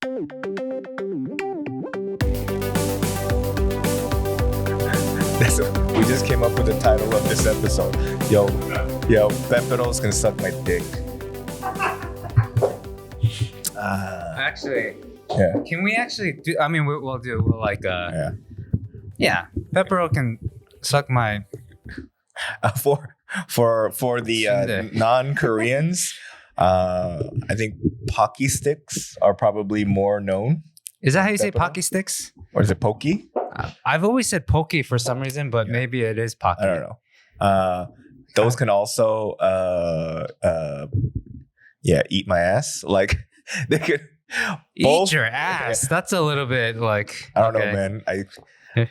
We just came up with the title of this episode. Yo, Peperos can suck my dick. Actually, Yeah. can we actually do? I mean, we'll like Pepero can suck my. For the non-Koreans, I think Pocky sticks are probably more known. Is that how you say Pepero? Pocky sticks? Or is it Pokey? I've always said Pokey for some reason, but maybe it is Pocky. I don't know. Those can also eat my ass. Like they could Eat your ass. That's a little bit like I don't know, man.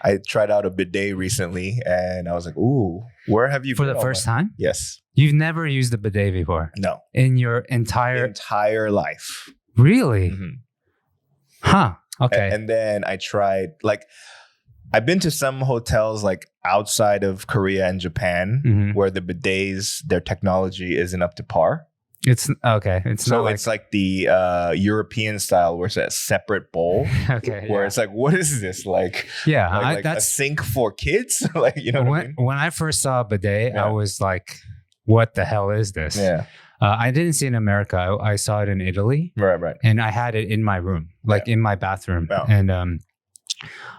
I tried out a bidet recently and I was like, ooh, where have you for been the all first my-" time? Yes. You've never used a bidet before? No. In your entire life. Really? Mhm. Huh. Okay. And then I tried, like, I've been to some hotels like outside of Korea and Japan Mhm. where the bidets, their technology isn't up to par. It's okay. It's So not it's like the European style where it's a separate bowl okay. where Yeah. it's like, what is this? Like, Yeah, like a that's sink for kids? Like, you know what I mean? when I first saw a bidet, Yeah. I was like, "What the hell is this?" Yeah. I didn't see it in America. I saw it in Italy, Right. and I had it in my room, like in my bathroom, Yeah. and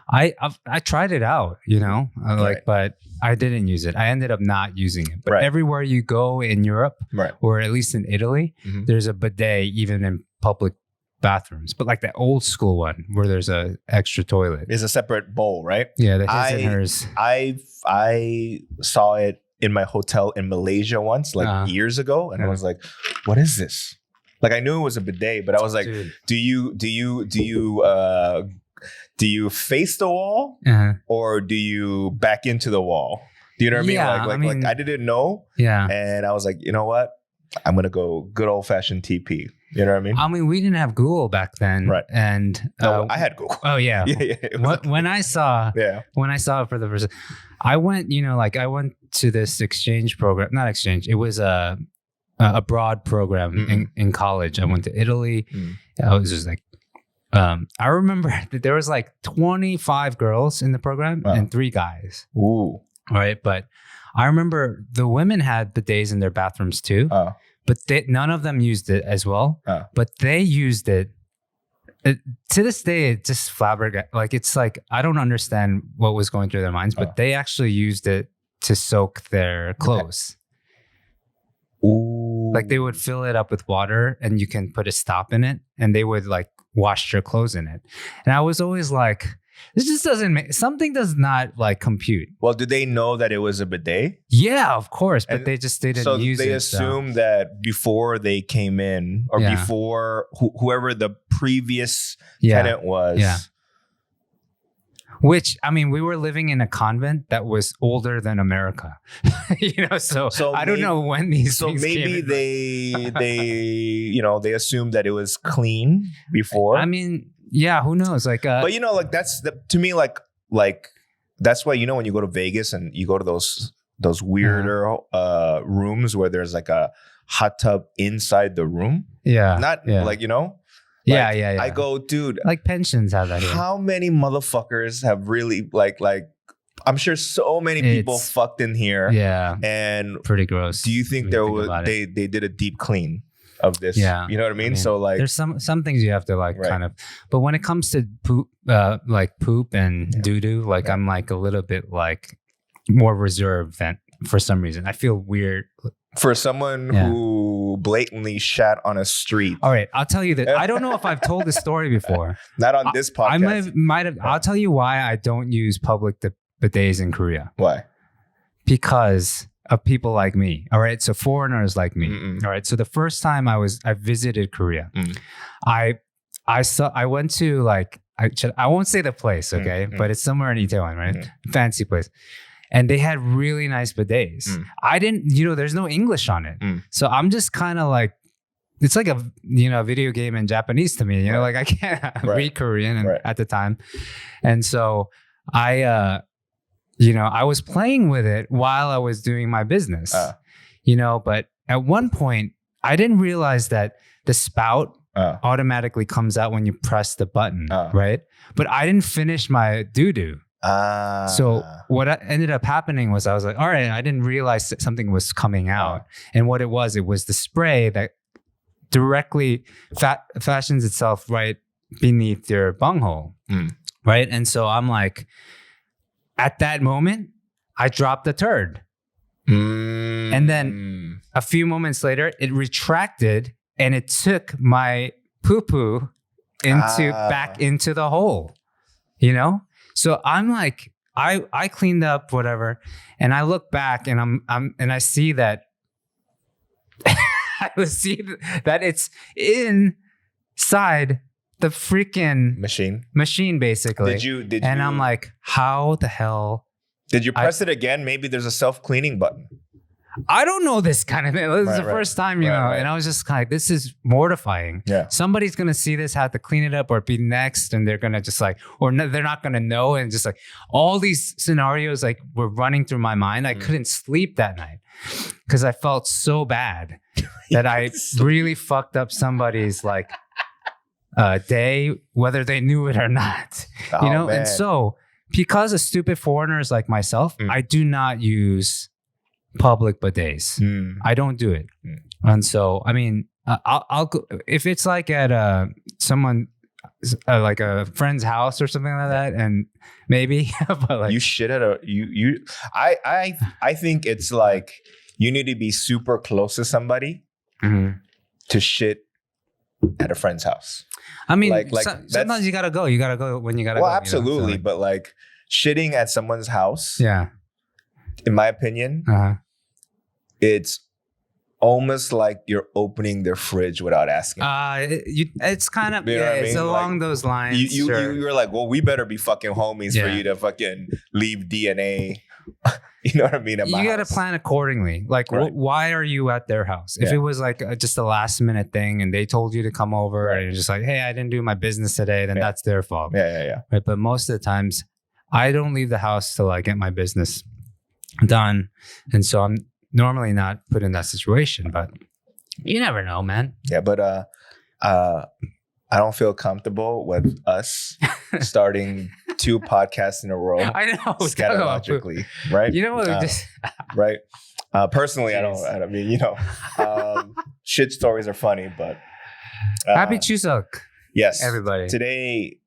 I tried it out, you know, Right. but I didn't use it. I ended up not using it. But Right. everywhere you go in Europe, Right. or at least in Italy, Mhm. there's a bidet even in public bathrooms, but like the old school one where there's a extra toilet. It's a separate bowl, right? Yeah, the his and hers. I saw it in my hotel in Malaysia once, like years ago, and I was like, "What is this?" Like I knew it was a bidet, but I was like, Dude. "Do you face the wall Uh-huh. or do you back into the wall?" Do you know what Yeah, I mean? Like I didn't know, Yeah. and I was like, you know what? I'm gonna go good old fashioned TP. You know what I mean? We didn't have Google back then, Right. And No, I had Google. oh yeah, Yeah. It was when I saw yeah. it for the first, I went to this exchange program, not exchange. It was a abroad program in college. I went to Italy. I was just like, I remember that there was like 25 girls in the program and 3 guys. Ooh. Right, but I remember the women had bidets in their bathrooms too, but none of them used it as well. But they used it. To this day, it just flabbergasted. Like it's like I don't understand what was going through their minds, but they actually used it to soak their clothes. Ooh. Like they would fill it up with water, and you can put a stop in it, and they would like wash their clothes in it. And I was always like, this just doesn't make something does not like compute. Well, did they know that it was a bidet? Yeah, of course, but And they just didn't So use they it. assumed that before they came in, or Yeah. before whoever the previous Yeah. tenant was. Yeah. Which I mean, we were living in a convent that was older than America, So I don't know when these. So things maybe came in. they assumed that it was clean before. I mean, yeah, who knows? Like, but like to me, like that's why when you go to Vegas and you go to those weirder rooms where there's like a hot tub inside the room. Yeah, Not like yeah. I go, dude. Like pensions have that here. How many motherfuckers have really like? I'm sure so many people fucked in here. Yeah, and pretty gross. Do you think they did a deep clean of this? Yeah, you know what I mean. So like, there's some things you have to like kind of. But when it comes to poop, poop and doo doo, like I'm like a little bit like more reserved than for some reason. I feel weird. For someone who blatantly shat on a street. All right, I'll tell you that. I don't know if I've told this story before. Not on this podcast. I might have. I'll tell you why I don't use public bidets in Korea. Why? Because of people like me. All right, so foreigners like me. All right, so the first time I visited Korea, I went to like I won't say the place, okay, but it's somewhere in Itaewon, right? Fancy place. And they had really nice bidets. I didn't, there's no English on it. So I'm just kind of like, it's like a, video game in Japanese to me, like I can't read Korean at the time. And so I was playing with it while I was doing my business, but at one point I didn't realize that the spout automatically comes out when you press the button, right? But I didn't finish my doo-doo. So what ended up happening was I was like, all right, I didn't realize that something was coming out. And what it was the spray that directly fashions itself right beneath your bunghole, right? And so I'm like, at that moment, I dropped the turd. And then a few moments later, it retracted and it took my poo-poo back into the hole, you know? So I'm like, I cleaned up whatever, and I look back and I see that I see that it's inside the freaking machine basically. Did you? And I'm like, how the hell? Did you press it again? Maybe there's a self-cleaning button. I don't know this kind of thing. This is the first time, you know, and I was just like, this is mortifying. Yeah. Somebody's going to see this, have to clean it up or be next. And they're going to just like, or no, they're not going to know. And just like all these scenarios like were running through my mind. I couldn't sleep that night because I felt so bad that I really fucked up somebody's like day, whether they knew it or not, you know? Man. And so because of stupid foreigners like myself, I do not use public bidets. I don't do it. And so, I mean, I'll go, if it's like at someone like a friend's house or something like that, and maybe but like, you shit at I think it's like you need to be super close to somebody to shit at a friend's house. I mean, sometimes you gotta go when you gotta go. Well, absolutely, you know? So like, but like shitting at someone's house, in my opinion, it's almost like you're opening their fridge without asking. It's kind of, you know it's I mean? Along those lines. You're like, well, we better be fucking homies for you to fucking leave DNA. You know what I mean? You got to plan accordingly. Like, why are you at their house? If it was like just a last minute thing and they told you to come over and you're just like, hey, I didn't do my business today, then that's their fault. Yeah. Right? But most of the times, I don't leave the house till I get my business done. And so I'm normally not put in that situation, but you never know, man. Yeah, but I don't feel comfortable with us starting 2 podcasts in a row. I know, scatologically, right? You know what? Right. Personally, I don't mean, you know, shit stories are funny, but happy Chuseok. Yes, everybody. Today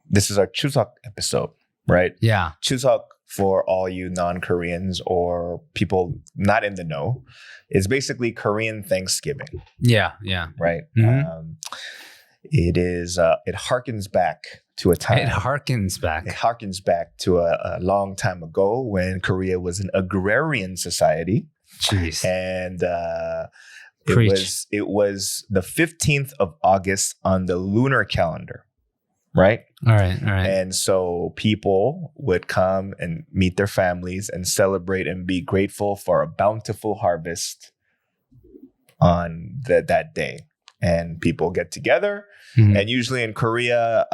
this is our Chuseok episode, right? Yeah, Chuseok, for all you non-Koreans or people not in the know, is basically Korean Thanksgiving. Yeah. Right? It is, it harkens back to a time. It harkens back to a long time ago when Korea was an agrarian society. Jeez. And it was the 15th of August on the lunar calendar. Right? All right. And so people would come and meet their families and celebrate and be grateful for a bountiful harvest on that day. And people get together. And usually in Korea,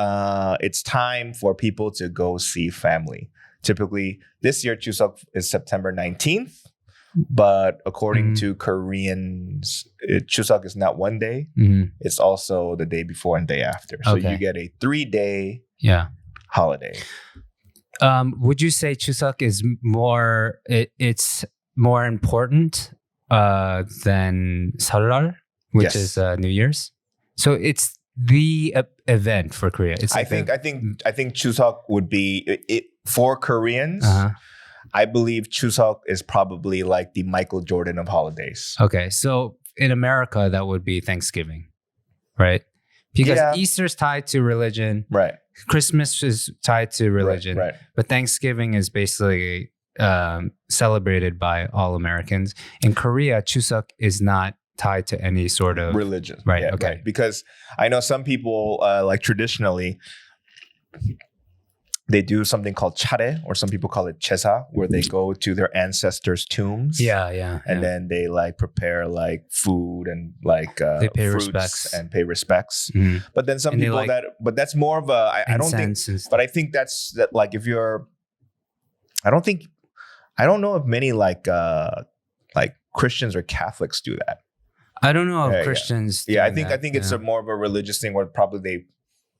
it's time for people to go see family. Typically, this year, Chuseok is September 19th. But according to Koreans, Chuseok is not one day. It's also the day before and day after. So you get a 3-day holiday. Would you say Chuseok is more? It's more important than Seoul, which is New Year's. So it's the event for Korea. I think Chuseok would be it for Koreans. I believe Chuseok is probably like the Michael Jordan of holidays. Okay, so in America, that would be Thanksgiving, right? Because Easter's tied to religion. Right. Christmas is tied to religion. Right. But Thanksgiving is basically celebrated by all Americans. In Korea, Chuseok is not tied to any sort of religion. Right, yeah, okay. Right. Because I know some people, like traditionally, they do something called chare, or some people call it chesa, where they go to their ancestors' tombs. And then they like prepare like food and like they pay fruits respects. and pay respects. But then some people but that's more of a, I don't think, but I think that's that like if you're, I don't know if many like Christians or Catholics do that. I don't know if Christians. Yeah, I think it's a more of a religious thing where probably they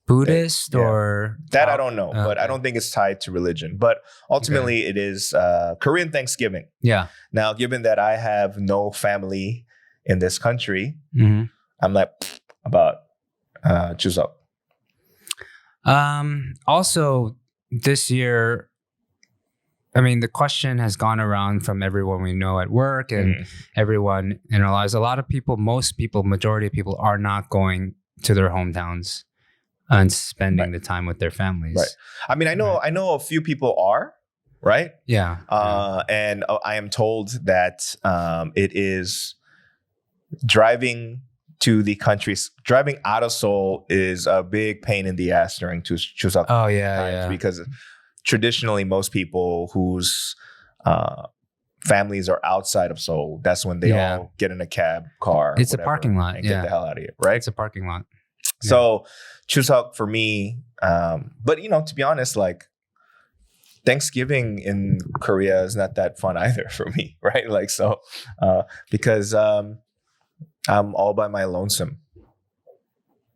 Buddhist or that I don't know, but I don't think it's tied to religion. But ultimately, it is Korean Thanksgiving. Yeah. Now, given that I have no family in this country, I'm like about Chuseok. Also, this year, I mean, the question has gone around from everyone we know at work and everyone in our lives. A lot of people, most people, majority of people are not going to their hometowns and spending the time with their families. Right. I mean, I know a few people are, right? Yeah. And I am told that it is driving out of Seoul is a big pain in the ass during Chuseok times because traditionally most people whose families are outside of Seoul, that's when they all get in a cab car. It's a parking lot. And get the hell out of here, right? It's a parking lot. So Chuseok for me, but to be honest, like Thanksgiving in Korea is not that fun either for me, right? Like because I'm all by my lonesome.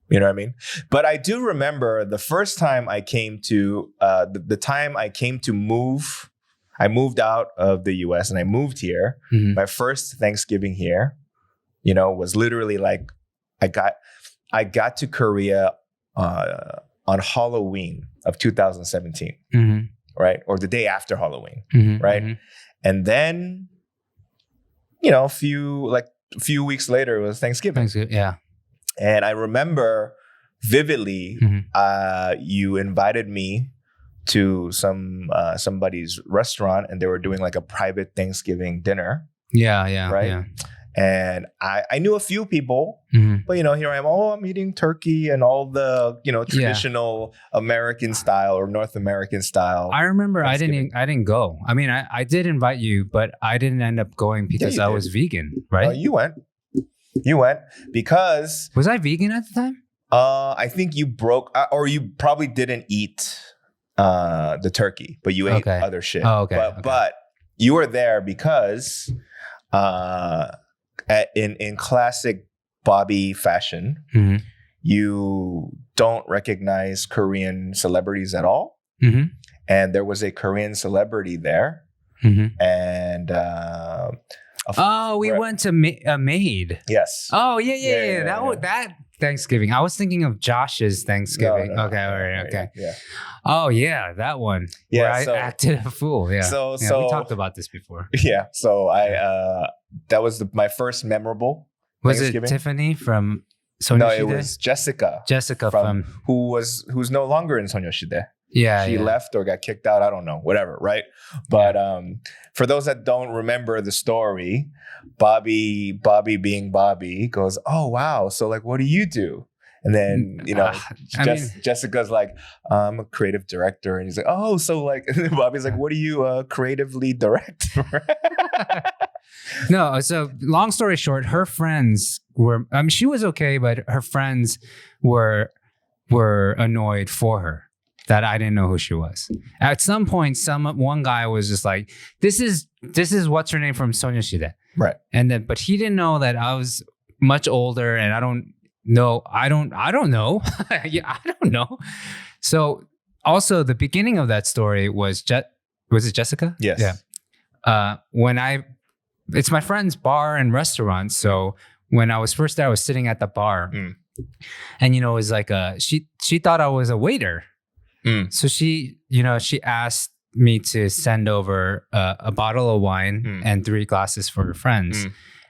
You know what I mean? But I do remember the first time I came to the time I came to move. I moved out of the US and I moved here. My first Thanksgiving here, was literally like I got to Korea on Halloween of 2017, right? Or the day after Halloween, right? And then, a few weeks later, it was Thanksgiving. Yeah. And I remember vividly, you invited me to somebody's restaurant, and they were doing like a private Thanksgiving dinner. Yeah. Right. Yeah. And I knew a few people, but here I am. Oh, I'm eating turkey and all the traditional American style or North American style. I remember I didn't go. I mean, I did invite you, but I didn't end up going because I was vegan. Right? You went because was I vegan at the time? I think you broke, or you probably didn't eat the turkey, but you ate other shit. Oh, okay. But you were there because. In classic Bobby fashion, you don't recognize Korean celebrities at all. And there was a Korean celebrity there. And we went to Maid. Yes. Oh, yeah. That Thanksgiving. I was thinking of Josh's Thanksgiving. No, okay, all right, okay. Yeah. Oh, yeah, that one. Yeah, where I acted a fool. Yeah. So we talked about this before. Yeah. So that was my first memorable. Was it Tiffany from Sonyeoshide? No, it was Jessica. Jessica from who's no longer in Sonyeoshide. Yeah, she left or got kicked out. I don't know, whatever, right? But for those that don't remember the story, Bobby being Bobby goes, "Oh wow, so like, what do you do?" And then Jessica's like, "I'm a creative director," and he's like, "Oh, so like," and then Bobby's like, "What do you creatively direct?" No, so long story short, her friends were. I mean, she was okay, but her friends were annoyed for her. That I didn't know who she was. At some point, one guy was just like, "This is what's her name from Sonyeoshide," right? And then, but he didn't know that I was much older, and I don't know. Yeah, I don't know. So, also the beginning of that story was was it Jessica? Yes. Yeah. It's my friend's bar and restaurant. So when I was first there, I was sitting at the bar, and it was like she thought I was a waiter. So she asked me to send over a bottle of wine and 3 glasses for her friends.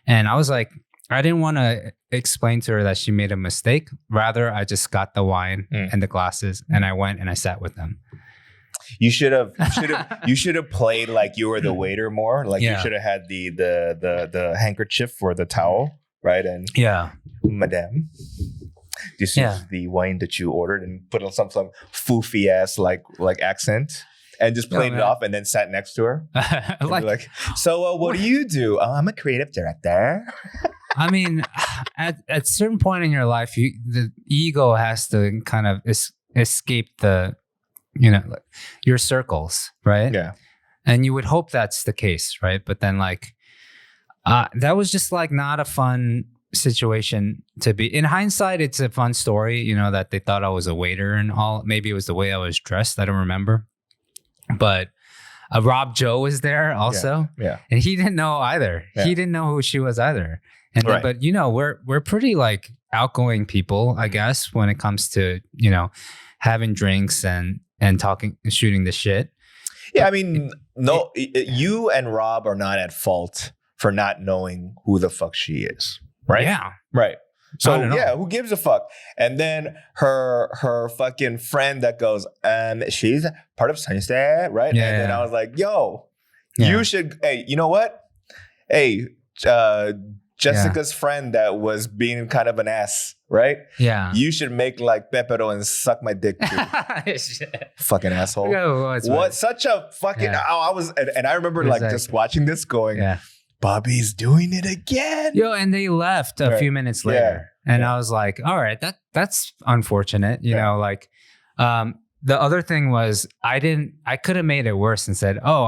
And I was like, I didn't want to explain to her that she made a mistake. Rather, I just got the wine and the glasses and I went and I sat with them. You should have played like you were the waiter more. Like you should have had the handkerchief or the towel, right? And Madame, this is the wine that you ordered, and put on some foofy ass like accent, and just played it off, and then sat next to her. like, so what do you do? Oh, I'm a creative director. I mean, at certain point in your life, the ego has to kind of escape the, your circles, right? Yeah. And you would hope that's the case, right? But then that was just like not a fun situation to be. In hindsight, it's a fun story, you know, that they thought I was a waiter and all. Maybe it was the way I was dressed. I don't remember. But Rob Joe was there also. Yeah. And he didn't know either. Yeah. He didn't know who she was either. And Right. but you know, we're pretty like outgoing people, I guess, when it comes to, you know, having drinks and talking, shooting the shit. Yeah, I mean, no, you and Rob are not at fault for not knowing who the fuck she is, right? Yeah. Right. So I don't know. yeah, who gives a fuck? And then her fucking friend that goes, she's part of Sunset, right? Yeah, and then yeah. I was like, yo, Yeah. you should, hey, you know what? Hey, Jessica's friend that was being kind of an ass, right? Yeah. You should make like Pepero and suck my dick too. Shit. Fucking asshole. What's What? Such a fucking, Yeah. I was, and I remember like Exactly. just watching this going, Yeah. Bobby's doing it again. Yo, and they left a Right. few minutes later. And I was like, all right, that's unfortunate. You know, like the other thing was I could have made it worse and said, oh,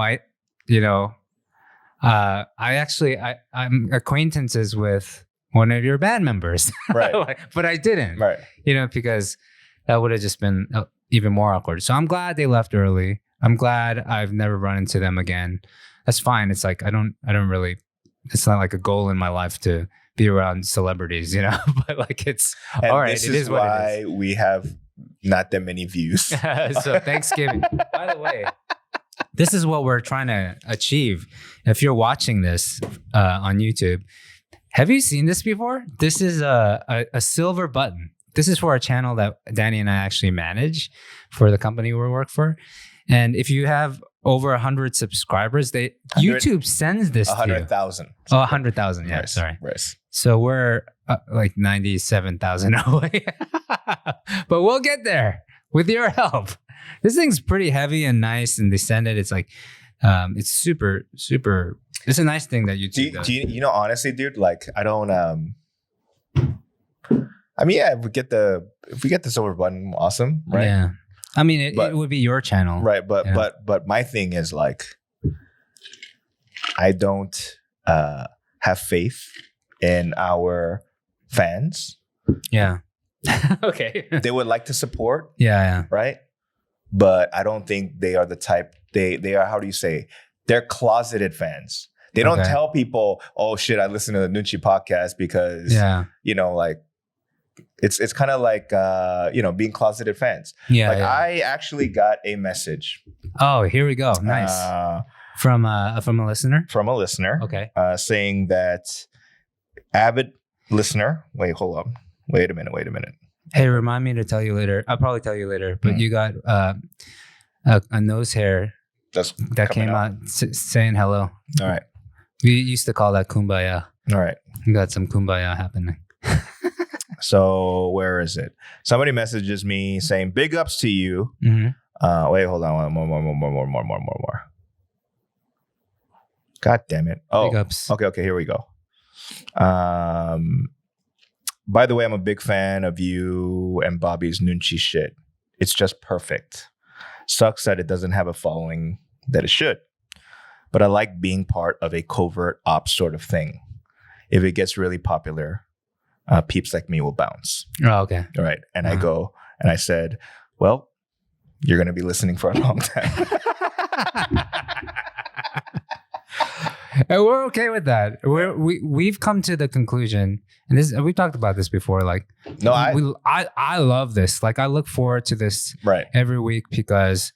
I'm acquaintances with one of your band members. Right. But I didn't. Right. You know, because that would have just been even more awkward. So I'm glad they left early. I'm glad I've never run into them again. That's fine. It's like I don't really, it's not like a goal in my life to be around celebrities, you know. But like it's And all right. this It is what why it is. we have not that many views. So Thanksgiving. By the way, this is what we're trying to achieve. If you're watching this on YouTube, have you seen this before? This is a silver button. This is for a channel that Danny and I actually manage for the company we work for. And if you have over 100 subscribers, YouTube sends this to you. 100,000. Oh, 100,000. Yeah, Right. sorry. Right. So we're like 97,000 away. But we'll get there with your help. This thing's pretty heavy and nice and descended. It's like, it's super, super. It's a nice thing that YouTube does. Do you know, honestly, dude, like I don't, I mean, yeah, if we get the silver button, awesome, right? Yeah. I mean, it would be your channel. Right. But, Yeah. but my thing is like, I don't have faith in our fans. Yeah. Okay. They would like to support, Yeah. right? But I don't think they are the type, they are, how do you say, they're closeted fans. They don't Okay. tell people, oh shit, I listen to the Noonchi podcast because, Yeah. you know, like, it's kind of like, you know, being closeted fans. Yeah. Like yeah. I actually got a message. Oh, here we go. Nice. From a listener. From a listener. Okay. Saying that avid listener. Wait, hold up. Wait a minute. Hey, remind me to tell you later. I'll probably tell you later. But you got a nose hair That's that coming came up. out saying hello. All right. We used to call that kumbaya. All right. We got some kumbaya happening. So where is it? Somebody messages me saying big ups to you. Mm-hmm. Wait, hold on. More. God damn it. Oh, Big ups. Okay. Here we go. By the way, I'm a big fan of you and Bobby's Noonchi shit. It's just perfect. Sucks that it doesn't have a following that it should. But I like being part of a covert ops sort of thing. If it gets really popular, peeps like me will bounce. Oh, okay. All right. And I go and I said, well, you're going to be listening for a long time. And we're okay with that. We've come to the conclusion, and we've talked about this before. Like, No, I love this. Like, I look forward to this right. every week because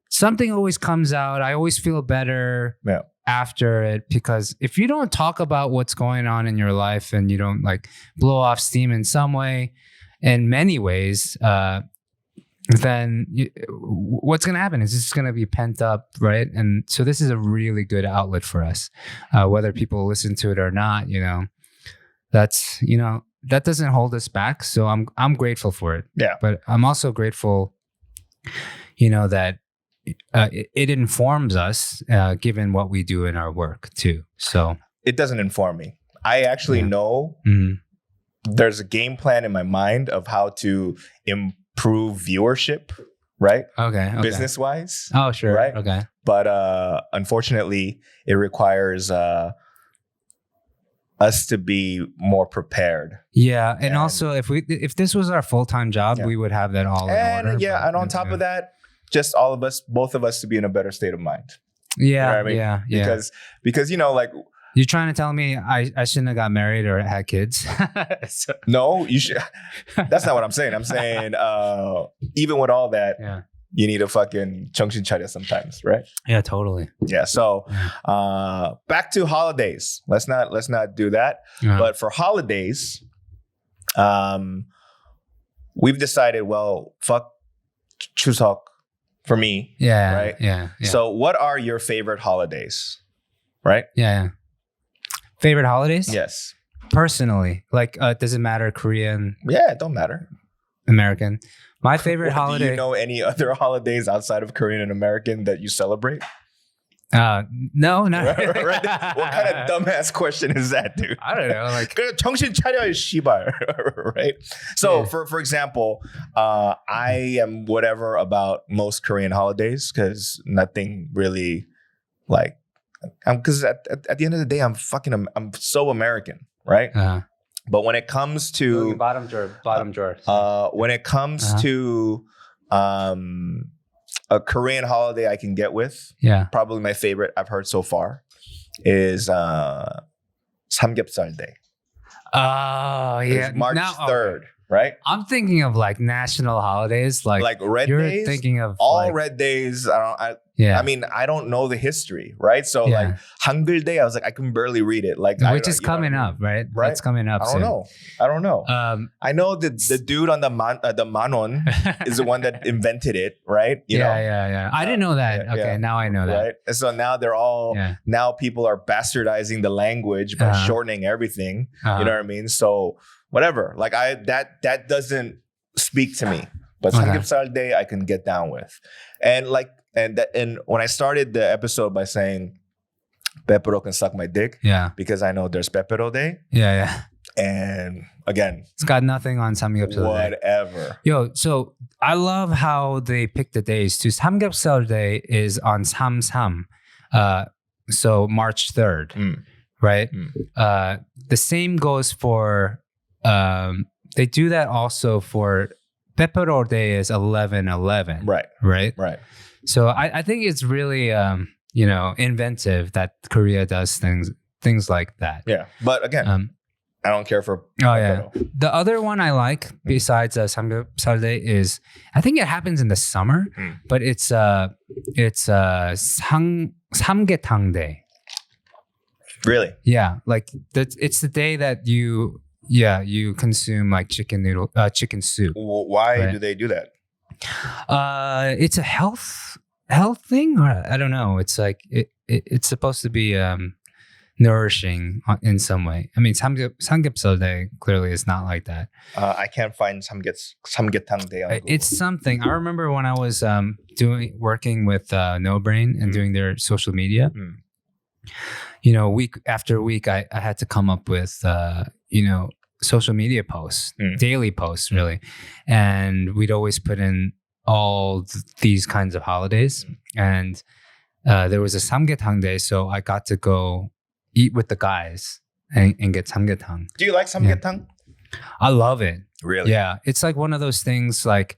something always comes out. I always feel better Yeah. after it, because if you don't talk about what's going on in your life and you don't like blow off steam in some way, in many ways, then what's going to happen is it's going to be pent up, right? And so this is a really good outlet for us, whether people listen to it or not. You know, that's, you know, that doesn't hold us back. So I'm grateful for it. Yeah. But I'm also grateful, you know, that it informs us, given what we do in our work too. So It doesn't inform me. I actually know there's a game plan in my mind of how to improve viewership, right? Okay. Business wise. Oh, sure. Right? Okay. But unfortunately, it requires us to be more prepared. Yeah, and also if this was our full-time job, we would have that all in order. Yeah, and on top of that, just all of us, both of us, to be in a better state of mind. Yeah, you know what I mean? Yeah. Because you know, like, you're trying to tell me I shouldn't have got married or had kids? No, you should. That's not what I'm saying. I'm saying even with all that, you need a fucking 정신 차려 sometimes, right? Yeah, totally. Yeah. So back to holidays. Let's not do that. But for holidays, we've decided, well, fuck Chuseok for me. Yeah. Right. Yeah. So what are your favorite holidays? Right. Yeah. Favorite holidays? Yes. Personally, like, does it matter Korean? Yeah, it don't matter. American. My favorite holiday. Do you know any other holidays outside of Korean and American that you celebrate? No, not right? What kind of dumbass question is that, dude? I don't know. Like, 정신 차려, 씨발. Right? So, for example, I am whatever about most Korean holidays because nothing really, like, because at the end of the day, I'm so American, right? But when it comes to bottom drawer. When it comes to a Korean holiday I can get with, probably my favorite I've heard so far is Samgyeopsal Day. Oh, yeah. It's March 3rd, right? I'm thinking of like national holidays, like red you're days. Thinking of all red days. I mean, I don't know the history, right? So like Hangul Day, I was like, I can barely read it. Like, which is coming up, right? That's coming up. I don't know. I know the dude on the manon is the one that invented it, right? You know? I didn't know that. Okay, now I know that. Right. And so now they're all now people are bastardizing the language by shortening everything. You know what I mean? So whatever. Like that doesn't speak to me. But Samgyeopsal Day I can get down with, and when I started the episode by saying Pepero can suck my dick, because I know there's Pepero Day, and again, it's got nothing on Samgyeopsal Day. Whatever. Yo, so I love how they pick the days too. Samgyeopsal Day is on Samsam, so March 3rd, right? The same goes for. They do that also for. Pepero Day is 11/11. Right. So I think it's really inventive that Korea does things like that. Yeah, but again, I don't care for. The other one I like besides Samgyeopsal Day is I think it happens in the summer, but it's Samgyetang Day. Really? Yeah, like it's the day that you consume like chicken soup. Why do they do that? It's a health thing, or I don't know. It's like it's supposed to be nourishing in some way. I mean, Samgyeopsal Day clearly is not like that. I can't find Samgyetang Day on Google. It's something. I remember when I was working with No Brain and doing their social media. Week after week, I had to come up with social media posts, daily posts, really. And we'd always put in all these kinds of holidays. And there was a Samgyetang Day, so I got to go eat with the guys and get Samgyetang. Do you like Samgyetang? I love it. Really? Yeah. It's like one of those things like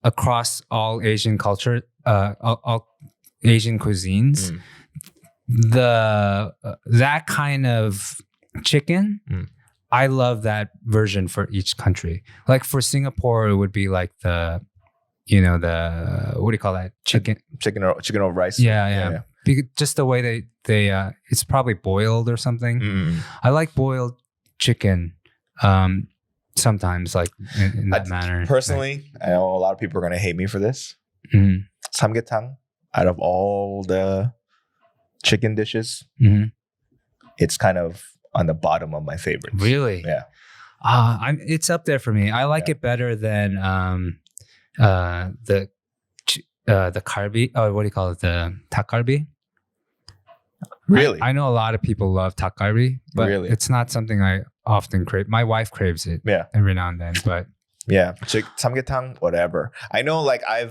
across all Asian culture, all Asian cuisines. That kind of chicken, I love that version for each country. Like for Singapore, it would be like the what do you call that? Chicken over rice. Yeah. Just the way they it's probably boiled or something. I like boiled chicken sometimes, like in that manner. Personally, I know a lot of people are going to hate me for this. Samgyetang, out of all the chicken dishes, it's kind of on the bottom of my favorites. Really? Yeah. It's up there for me. I like it better than the kalbi. Oh, what do you call it? The takgalbi. Really? I know a lot of people love takgalbi, but it's not something I often crave. My wife craves it. Every now and then, but yeah, samgyetang, whatever. I know, like I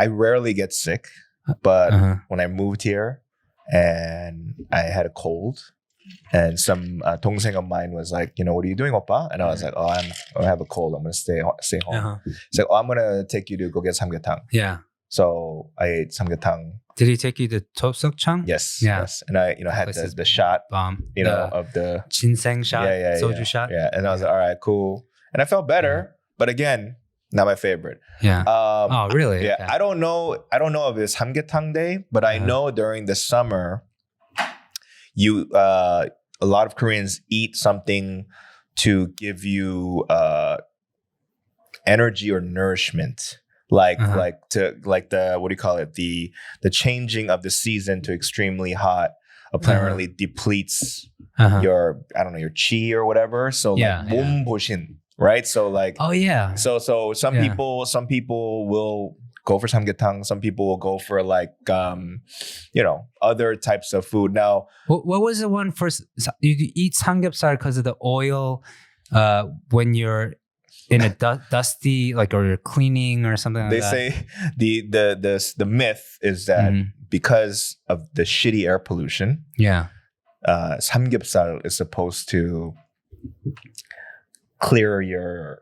rarely get sick, but when I moved here and I had a cold, And some 동생 of mine was like, what are you doing, oppa? And I was like, I have a cold. I'm gonna stay home. Uh-huh. He's like, I'm gonna take you to go get samgyetang. Yeah. So I ate samgyetang. Did he take you to Choseok? Yes. Yeah. Yes. And I, had the shot, Bomb. of the ginseng shot, soju shot. Yeah. And I was like, all right, cool. And I felt better, but again, not my favorite. Yeah. Oh, really? Yeah. I don't know if it's samgyetang day, but I know during the summer, a lot of Koreans eat something to give you energy or nourishment. Like the what do you call it? The changing of the season to extremely hot apparently depletes your chi or whatever. So 몸 보신, right? So like So some people will go for samgyetang. Some people will go for like other types of food. Now, what was the one for you eat samgyeopsal because of the oil when you're in a dusty, like, or you're cleaning or something like that? They say the myth is that because of the shitty air pollution, samgyeopsal is supposed to clear your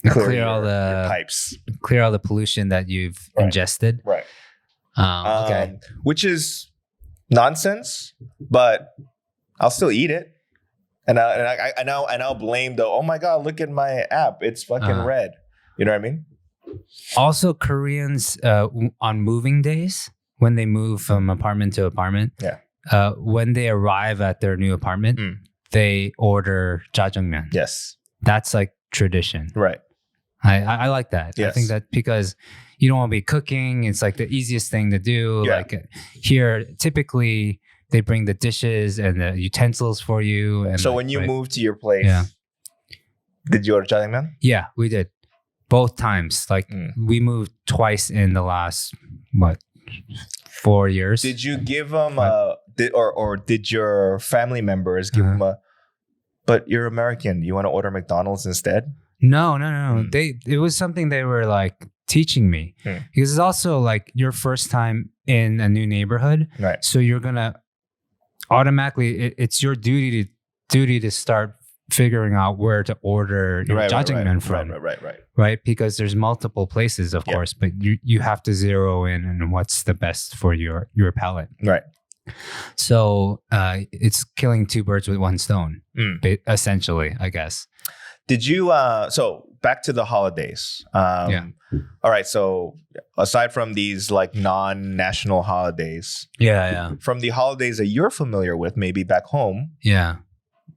pipes, clear all the pollution that you've ingested. Right. Okay. Which is nonsense, but I'll still eat it. And I'll blame oh my God, look at my app. It's fucking red. You know what I mean? Also, Koreans on moving days, when they move from apartment to apartment, when they arrive at their new apartment, they order jjajangmyeon. Yes. That's like tradition. Right. I like that. Yes. I think that because you don't want to be cooking, it's like the easiest thing to do. Yeah. Like here, typically, they bring the dishes and the utensils for you. And so when you moved to your place, did you order jjajangmyeon? Yeah, we did. Both times. Like we moved twice in the last, 4 years. Did you give them, or did your family members give them but you're American, you want to order McDonald's instead? No. It was something they were like teaching me. Because it's also like your first time in a new neighborhood. Right. So you're going to automatically, it's your duty to start figuring out where to order your jjajangmyeon from. Right. Because there's multiple places, of course, but you have to zero in on what's the best for your palate. Right. So it's killing two birds with one stone, essentially, I guess. Did you, so back to the holidays. All right. So aside from these like non-national holidays. From the holidays that you're familiar with, maybe back home. Yeah.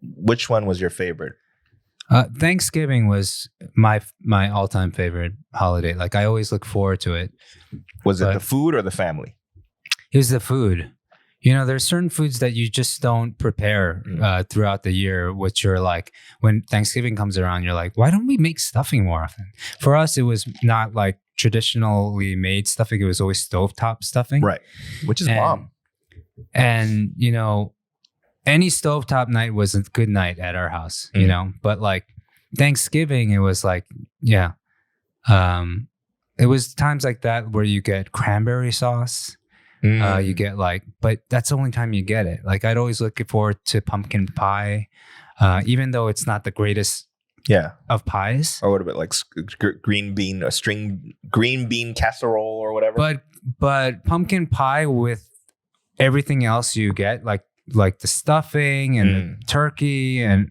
Which one was your favorite? Thanksgiving was my all-time favorite holiday. Like I always look forward to it. Was it the food or the family? It was the food. There's certain foods that you just don't prepare throughout the year, which are like when Thanksgiving comes around, you're like, why don't we make stuffing more often? For us, it was not like traditionally made stuffing. It was always stovetop stuffing. Right. Which is bomb. And, any stovetop night was a good night at our house, but like Thanksgiving, it was like, it was times like that where you get cranberry sauce. You get but that's the only time you get it. Like I'd always look forward to pumpkin pie, even though it's not the greatest of pies. Or what about like green bean casserole or whatever? But pumpkin pie with everything else you get, like the stuffing and the turkey and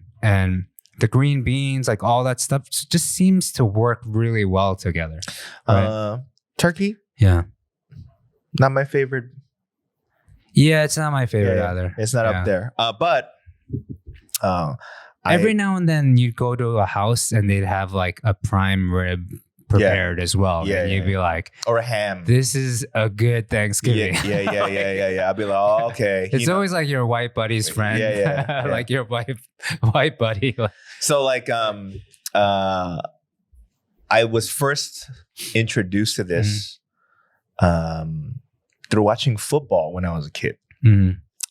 the green beans, like all that stuff just seems to work really well together. Right? Turkey? Yeah. Not my favorite. Yeah, it's not my favorite either. It's not up there. But every now and then you'd go to a house and they'd have like a prime rib prepared as well. Yeah, and you'd be like, or a ham. This is a good Thanksgiving. Yeah. I'd be like, oh, okay. It's always like your white buddy's friend. Yeah. Like your white buddy. So like I was first introduced to this through watching football when I was a kid.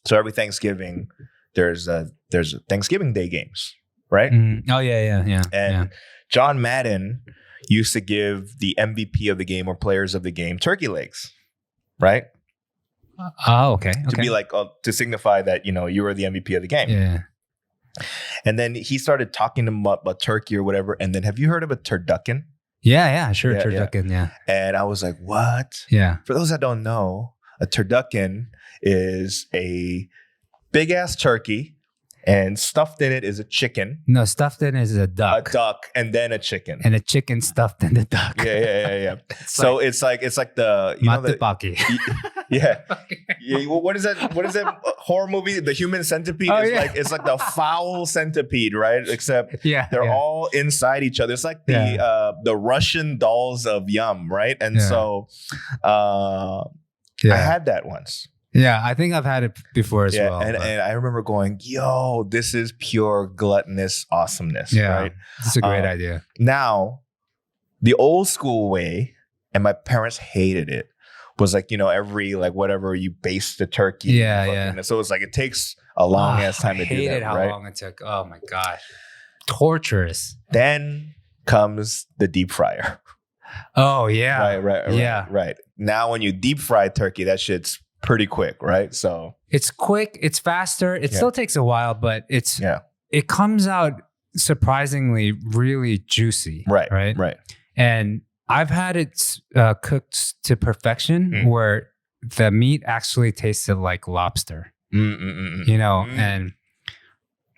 So every Thanksgiving there's Thanksgiving Day games, right? Oh yeah. And John Madden used to give the MVP of the game or players of the game turkey legs, right? Oh, okay. To be like, to signify that, you were the MVP of the game. Yeah. And then he started talking to him about turkey or whatever. And then have you heard of a turducken? Yeah, sure. Turducken, yeah. And I was like, what? Yeah. For those that don't know, a turducken is a big ass turkey and stuffed in it is a chicken. No, stuffed in is a duck. A duck and then a chicken. And a chicken stuffed in the duck. Yeah. So it's like the matepaki. Yeah. What is that horror movie? The Human Centipede it's like the foul centipede, right? Except they're all inside each other. It's like the Russian dolls of Yum, right? And so I had that once. Yeah, I think I've had it before as well. And I remember going, yo, this is pure gluttonous awesomeness. Yeah, right? It's a great idea. Now, the old school way, and my parents hated it, was like, every whatever you baste the turkey. Yeah. So it's like it takes a long ass time to do that. I hated how long it took. Oh my gosh. Torturous. Then comes the deep fryer. Oh yeah. Right. Now when you deep fry turkey, that shit's pretty quick, right? So it's quick, it's faster. It still takes a while, but it comes out surprisingly really juicy. Right. And I've had it cooked to perfection where the meat actually tasted like lobster. And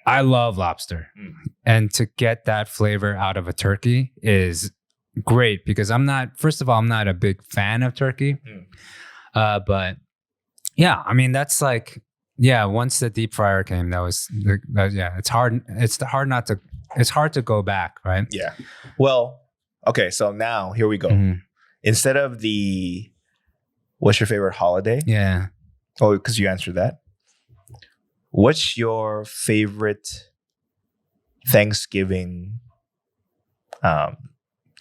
I love lobster. And to get that flavor out of a turkey is great because I'm not a big fan of turkey. But yeah, I mean, that's like, once the deep fryer came, it's hard to go back, right? Yeah. Well, okay, so now here we go. Instead of what's your favorite holiday? Yeah. Oh, because you answered that. What's your favorite Thanksgiving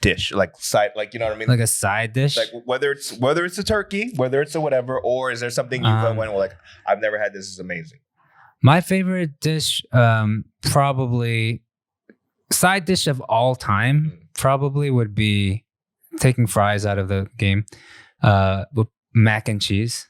dish? Like side, you know what I mean? Like a side dish? Like whether it's a turkey, whether it's a whatever, or is there something you went like, I've never had this, is amazing? My favorite dish, probably side dish of all time, probably would be taking fries out of the game. Mac and cheese.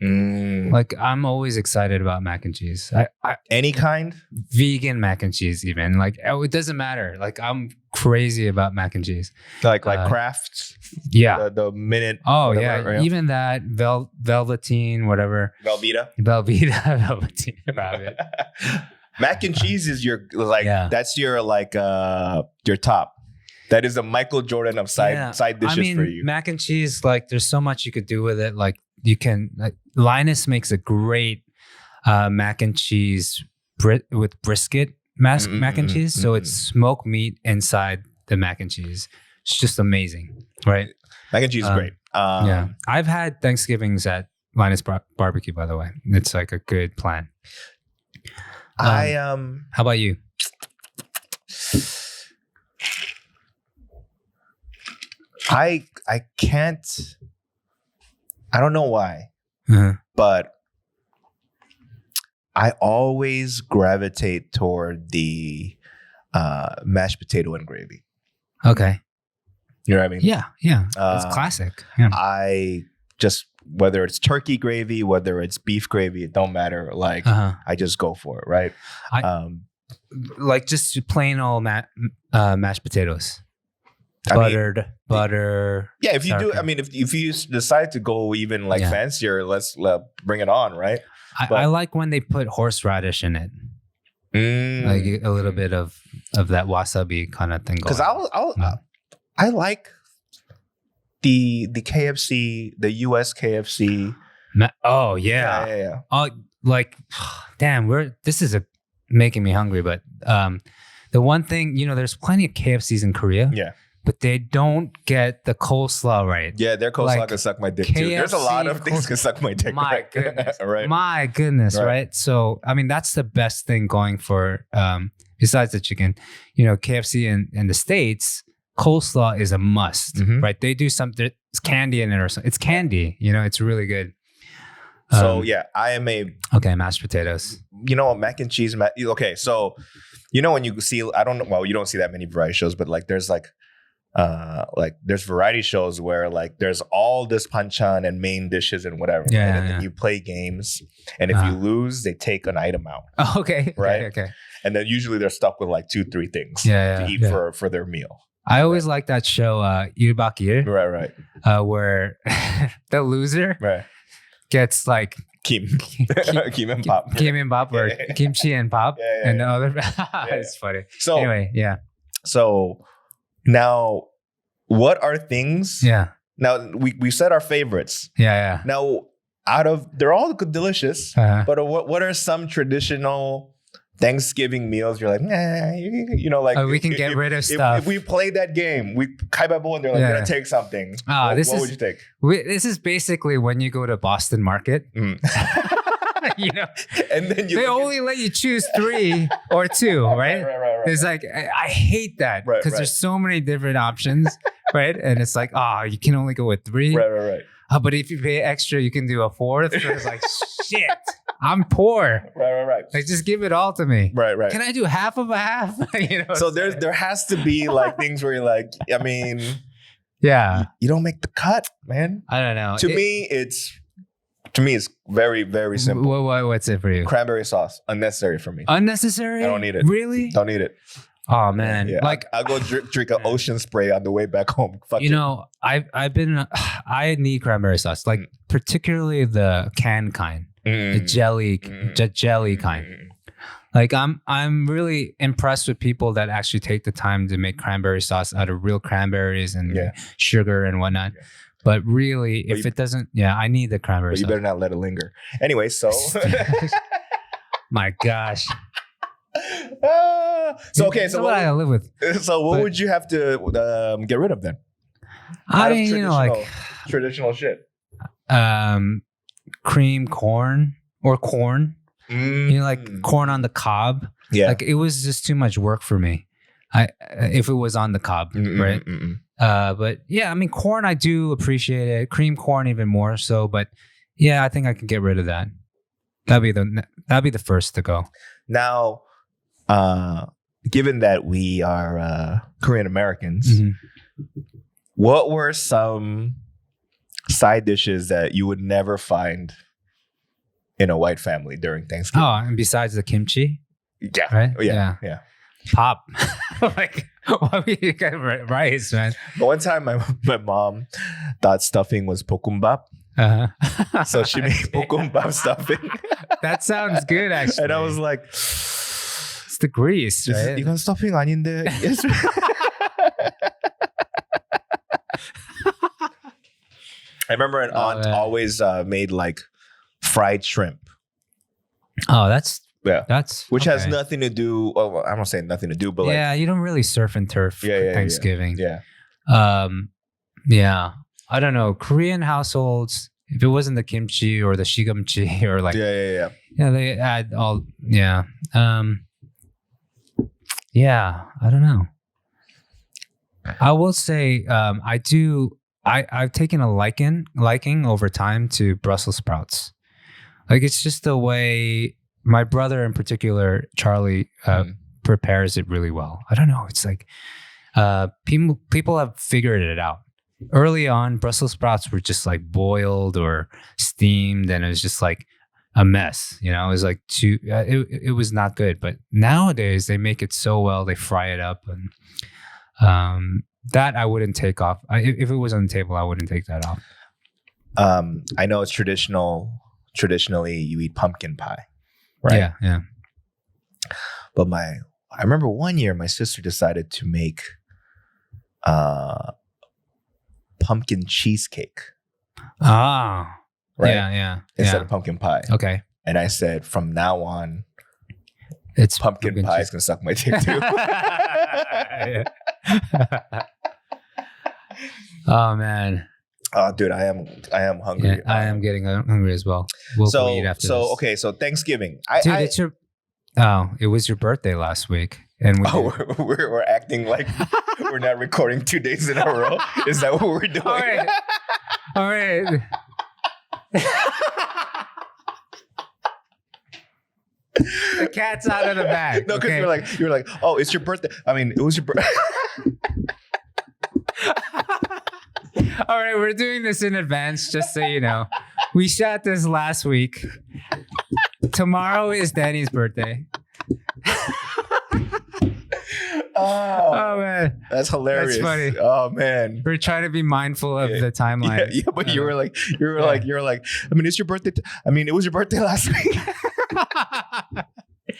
Like I'm always excited about mac and cheese. I any kind? Vegan mac and cheese even. Like it doesn't matter. Like I'm crazy about mac and cheese. Like Kraft? Yeah. The minute. Oh whatever, yeah. right? Even that Velveteen, whatever. Velveeta. Velveteen about it. Mac and cheese is that's your your top. That is the Michael Jordan of side dishes for you. Mac and cheese, like there's so much you could do with it. Like you can, Linus makes a great mac and cheese with brisket mac and cheese. So it's smoked meat inside the mac and cheese. It's just amazing, right? Mac and cheese is great. Yeah, I've had Thanksgivings at Linus Barbecue, by the way. It's like a good plan. How about you? I can't. I don't know why, but I always gravitate toward the mashed potato and gravy. Okay. You know what I mean? Yeah. It's classic. Yeah. I just, whether it's turkey gravy, whether it's beef gravy, it don't matter. Like, I just go for it, right? Like just plain old mashed potatoes. Butter. Yeah, if you do, I mean, if you decide to go even fancier, let's bring it on, right? I like when they put horseradish in it, like a little bit of that wasabi kind of thing. Because I like the KFC, the US KFC. Oh yeah. Oh, like, damn, this is making me hungry. But the one thing, there's plenty of KFCs in Korea. Yeah. But they don't get the coleslaw right. Yeah, their coleslaw can suck my dick too. There's a lot of things can suck my dick. My goodness. Right? My goodness, right? So, I mean, that's the best thing going for, besides the chicken, KFC in the States, coleslaw is a must, right? They do something, it's candy in it or something. It's candy, it's really good. So, I am Okay, mashed potatoes. Mac and cheese. Okay, so, when you see, I don't know, well, you don't see that many variety shows, but like there's like like there's variety shows where like there's all this panchan and main dishes and whatever. Yeah, and then you play games, and if you lose, they take an item out. Oh, okay. Right. Okay. And then usually they're stuck with like 2-3 things to eat for their meal. I always like that show, Yubakir, Right. Where the loser gets like kimbap or kimchi and pop, and the other. It's funny. So anyway, So now, what are things? Yeah. Now we said our favorites. Yeah. Now, they're all delicious, but what are some traditional Thanksgiving meals? You're like, like we can get rid of stuff. If we play that game, we kaibabo and they're like, we're gonna take something. What would you take? This is basically when you go to Boston Market. And then they only let you choose 3 or 2, right? Right. It's like I hate that because there's so many different options, right? And it's like, you can only go with 3. Right. But if you pay extra, you can do a 4th. So it's like, shit, I'm poor. Right. Like, just give it all to me. Right. Can I do half of a half? So there has to be like things where you're like, I mean, you don't make the cut, man. I don't know. To me, it's very, very simple. What's it for you? Cranberry sauce, unnecessary for me. Unnecessary? I don't need it. Really? Don't need it. Oh man, like I'll go drink an ocean spray on the way back home. I need cranberry sauce, like particularly the canned kind, the jelly kind. Like I'm really impressed with people that actually take the time to make cranberry sauce out of real cranberries and sugar and whatnot. But really, if it doesn't, I need the cranberry sauce. You better not let it linger. Anyway, so my gosh. So what I live with. So what would you have to get rid of then? Traditional shit. Cream corn or corn. Like corn on the cob. Yeah. Like it was just too much work for me. If it was on the cob, right? But I mean, corn I do appreciate it. Cream corn even more so. But I think I can get rid of that. That'd be the first to go. Now, given that we are Korean Americans, what were some side dishes that you would never find in a white family during Thanksgiving? Oh, and besides the kimchi? Yeah. Right? Yeah. Pop. Like, why would you get rice, man? But one time my mom thought stuffing was bokumbap. So she made bokumbap stuffing. That sounds good, actually. And I was like, it's the grease, right? 이건 stuffing 아닌데. Yes. I remember an aunt always made like fried shrimp. Oh, that's which has nothing to do. Well, I'm not saying nothing to do, but like, you don't really surf and turf for Thanksgiving. Yeah. I don't know. Korean households, if it wasn't the kimchi or the shigamchi or like they add all I don't know. I will say I've taken a liking over time to Brussels sprouts. Like it's just the way my brother in particular, Charlie, prepares it really well. I don't know. It's like people have figured it out. Early on, Brussels sprouts were just like boiled or steamed, and it was just like a mess. It was like it was not good. But nowadays, they make it so well. They fry it up, and that I wouldn't take off. If it was on the table, I wouldn't take that off. I know it's traditionally you eat pumpkin pie, right? Yeah. But I remember one year my sister decided to make pumpkin cheesecake. Right? Yeah. Instead of pumpkin pie. Okay. And I said, from now on, it's pumpkin pie is gonna suck my dick too. Oh man. Oh, dude, I am hungry. Yeah, I am getting hungry as well. We'll eat after this. Okay, so Thanksgiving. It was your birthday last week, and we're acting like we're not recording 2 days in a row. Is that what we're doing? All right. The cat's out of the bag. No, because you're like, oh, it's your birthday. I mean, it was your birthday. All right, we're doing this in advance, just so you know. We shot this last week. Tomorrow is Danny's birthday. Oh man, that's hilarious. That's funny. Oh man, we're trying to be mindful of the timeline. Yeah, but you were like, I mean, it's your birthday. It was your birthday last week.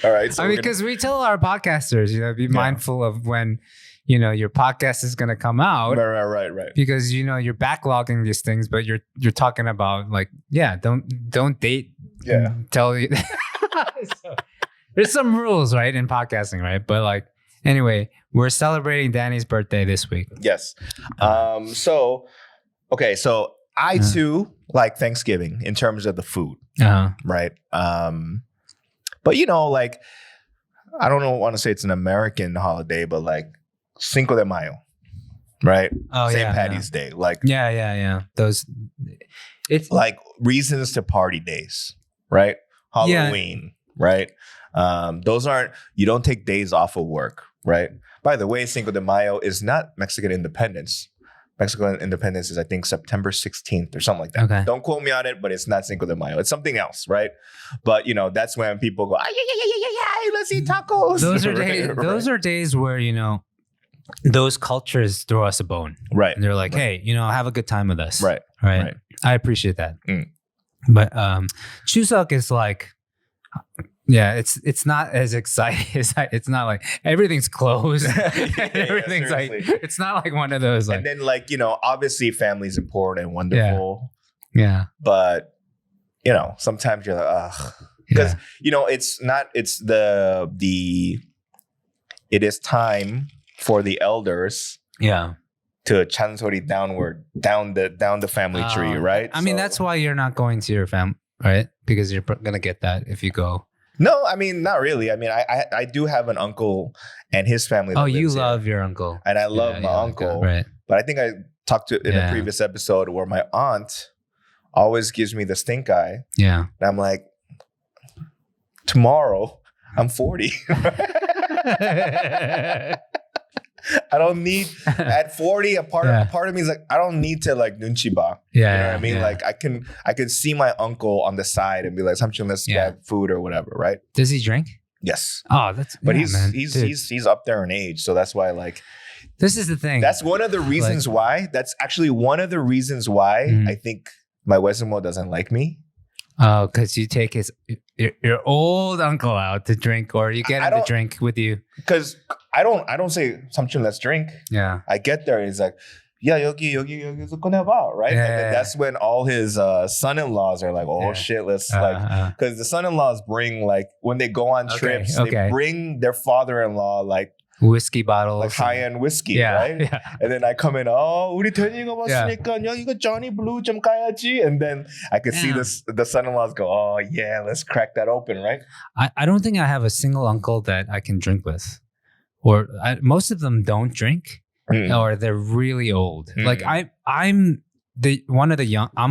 All right. So because we tell our podcasters, be mindful of when, your podcast is going to come out. Right. Because you're backlogging these things, but you're talking about don't date. Yeah. Tell you. So, there's some rules, right, in podcasting, right? But anyway, we're celebrating Danny's birthday this week. Yes. So I too like Thanksgiving in terms of the food, right? But I don't want to say it's an American holiday, but Cinco de Mayo, right? Oh, St. Patty's Day, yeah. Those, it's reasons to party days, right? Halloween, right? Those aren't. You don't take days off of work, right? By the way, Cinco de Mayo is not Mexican independence. Mexican independence is, I think, September 16th or something like that. Okay. Don't quote me on it, but it's not Cinco de Mayo. It's something else, right? But that's when people go, yeah, let's eat tacos. Those are days. Right. Those are days where those cultures throw us a bone, right? And they're like, hey, have a good time with us, right? I appreciate that. But Chuseok is it's not as exciting. It's not like everything's closed. Everything's it's not like one of those. And then obviously family's important and wonderful. Yeah. But sometimes you're like, ugh, because it is time for the elders. Yeah. To chansori down the family tree, right? I mean, that's why you're not going to your family, right? Because you're gonna get that if you go. No, not really. I do have an uncle and his family. Oh, you love your uncle. And I love my uncle. Right. But I think I talked to in a previous episode where my aunt always gives me the stink eye. Yeah. And I'm like, tomorrow, I'm 40. I don't need at 40. A part of me is I don't need to Noonchi ba. Yeah, you know what I mean. Yeah. I can see my uncle on the side and be like, "Samchung, let's get food or whatever." Right? Does he drink? Yes. Oh, that's. But he's up there in age, so that's why This is the thing. That's one of the reasons why. That's actually one of the reasons why I think my Wesumo doesn't like me. Oh, because you take your old uncle out to drink, or you get him to drink with you. Because I don't say Samchung, let's drink. Yeah. I get there, he's like, yeah, yogi koneba, right? Yeah, and then that's when all his son-in-laws are like, oh shit, let's because the son-in-laws bring when they go on trips, they bring their father-in-law whiskey bottles, high-end whiskey, right? Yeah. And then I come in, 우리 대니가 왔으니까 이거 Johnny Blue 좀 가야지. And then I could see the son-in-laws go, oh yeah, let's crack that open, right? I don't think I have a single uncle that I can drink with, or most of them don't drink, or they're really old. I'm I'm